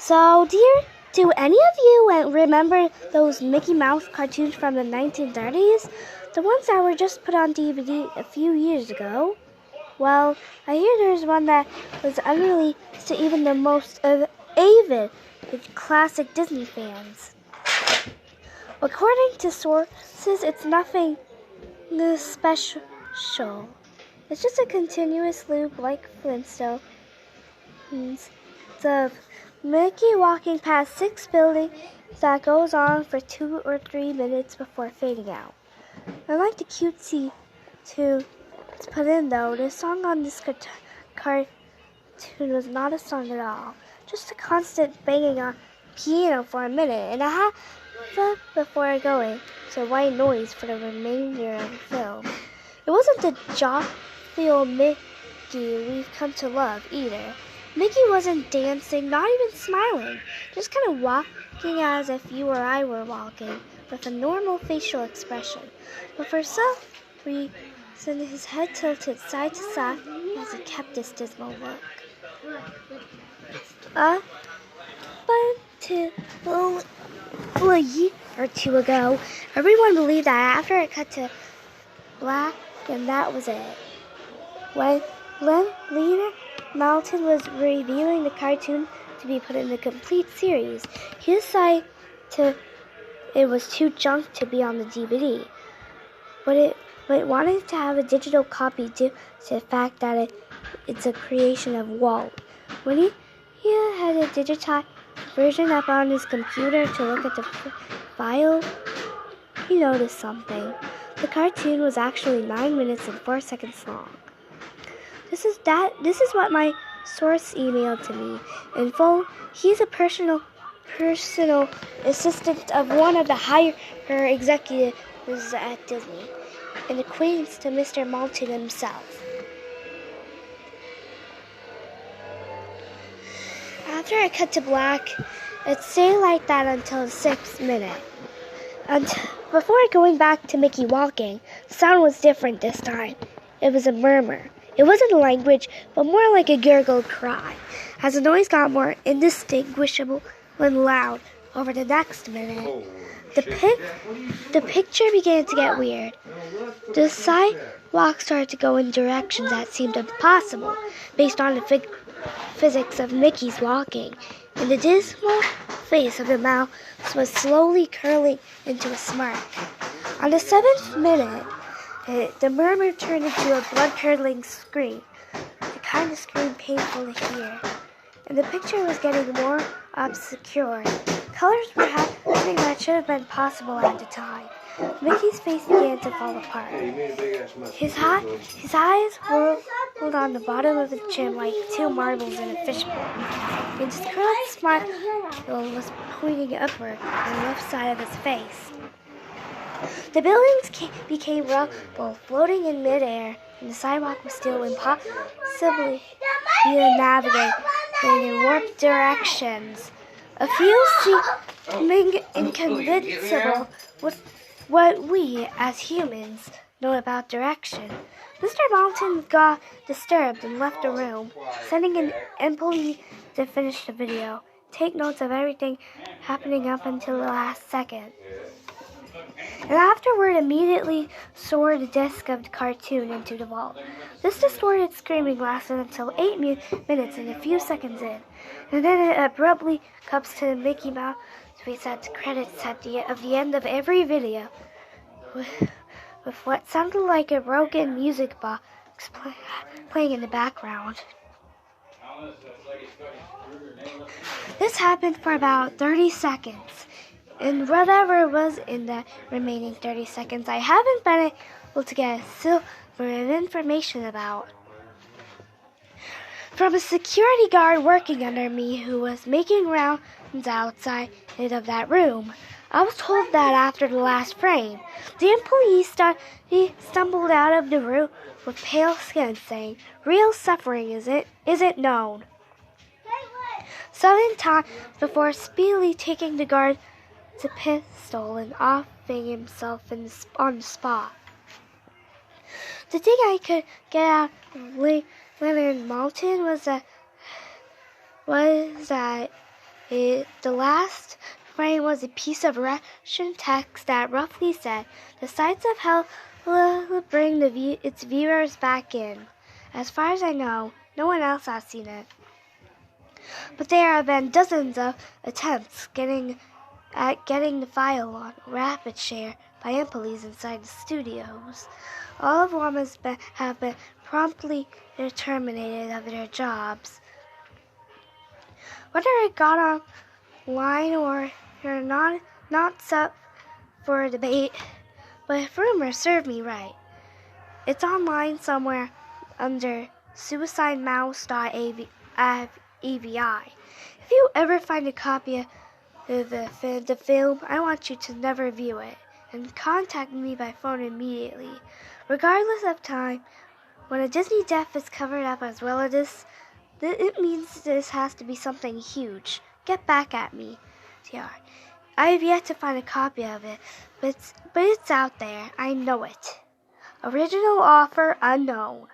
Do any of you remember those Mickey Mouse cartoons from the 1930s? The ones that were just put on DVD a few years ago? Well, I hear there's one that was unreleased to even the most avid classic Disney fans. According to sources, it's nothing special. It's just a continuous loop like Flintstones of Mickey walking past 6 buildings that goes on for 2 or 3 minutes before fading out. I like the cutesy to put in though. The song on this cartoon was not a song at all. Just a constant banging on piano for a minute and a half before going to white noise for the remainder of the film. It wasn't the jovial Mickey we've come to love either. Mickey wasn't dancing, not even smiling, just kind of walking as if you or I were walking, with a normal facial expression. But for some reason, his head tilted side to side as he kept this dismal look. But until a year or two ago, everyone believed that after it cut to black, and that was it. When Leader Mountain was reviewing the cartoon to be put in the complete series, he decided it was too junk to be on the DVD, but it wanted to have a digital copy due to the fact that it's a creation of Walt. When he had a digitized version up on his computer to look at the file, he noticed something. The cartoon was actually 9 minutes and 4 seconds long. This is what my source emailed to me. In full, he's a personal assistant of one of the higher executives at Disney, and acquaintance to Mr. Mountain himself. After I cut to black, it stayed like that until the 6th minute. Before going back to Mickey walking, the sound was different this time. It was a murmur. It wasn't a language, but more like a gurgled cry, as the noise got more indistinguishable and loud over the next minute. The picture began to get weird. The sidewalk started to go in directions that seemed impossible, based on the physics of Mickey's walking, and the dismal face of the mouse was slowly curling into a smirk. On the 7th minute, the murmur turned into a blood-curdling scream, the kind of scream painful to hear, and the picture was getting more obscured. Colors were happening that should have been possible at the time. Mickey's face began to fall apart. His eyes whirled on the bottom of his chin like 2 marbles in a fishbowl, and his curled smile was pointing upward on the left side of his face. The buildings became rubble, floating in midair, and the sidewalk was still impossibly navigate in warped directions. A few seeming inconceivable with what we, as humans, know about direction. Mr. Mountain got disturbed and left the room, sending an employee to finish the video, take notes of everything happening up until the last second, and afterward immediately stored the disc of the cartoon into the vault. This distorted screaming lasted until 8 minutes and a few seconds in, and then it abruptly cuts to the Mickey Mouse presets credits at the end of every video, with what sounded like a broken music box playing in the background. This happened for about 30 seconds. And whatever was in the remaining 30 seconds, I haven't been able to get a silver of information about. From a security guard working under me who was making rounds outside of that room, I was told that after the last frame, the employee stumbled out of the room with pale skin, saying, "Real suffering isn't known," 7 times before speedily taking the guard's pistol and offing himself on the spot. The thing I could get out of Leonard Mountain was that The last frame was a piece of Russian text that roughly said, "The sights of hell will bring its viewers back in." As far as I know, no one else has seen it. But there have been dozens of attempts at getting the file on rapid share by employees inside the studios. All of them have been promptly terminated of their jobs. Whether it got online or not up for debate, but rumors serve me right. It's online somewhere under Suicidemouse.avi. If you ever find a copy of the film, I want you to never view it, and contact me by phone immediately. Regardless of time, when a Disney death is covered up as well as this, it means this has to be something huge. Get back at me, TR. I have yet to find a copy of it, but it's out there. I know it. Original offer unknown.